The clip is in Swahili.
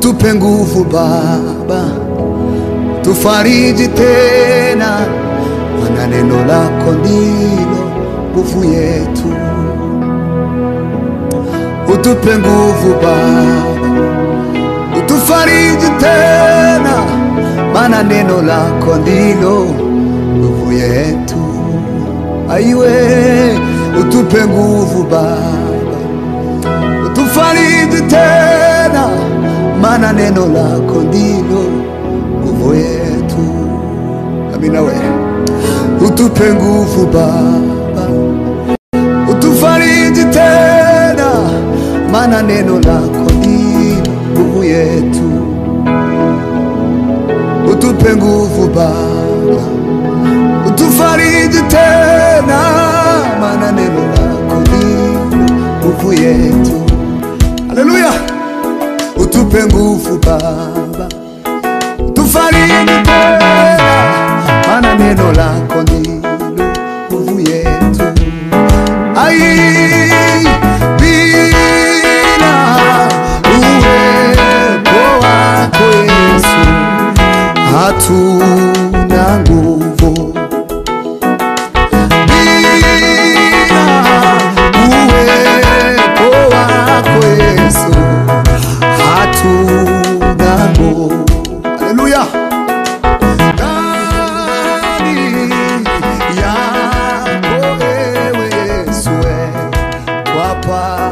utupe nguvu Baba, tufariji tena, maana neno lako ndilo nguvu yetu. Utupe nguvu Baba, utufariji tena, maana neno lako ndilo nguvu yetu. Aiwe, utupe nguvu Baba, utufariji tena, maana neno lako ndilo nguvu yetu. Amina we. Utupe nguvu Baba, utufariji tena, maana neno lako ndilo nguvu yetu. Utupe nguvu Baba, utufariji tena, maana neno lako ndilo nguvu yetu. Haleluya. Utupe nguvu Baba, utufariji tena, maana neno lako ndilo nguvu yetu. Ai, bila uwepo wako Yesu hatuna nguvu. Bila uwepo wako Yesu hatuna nguvu. Haleluya. Ndani yako wewe Yesu, wapa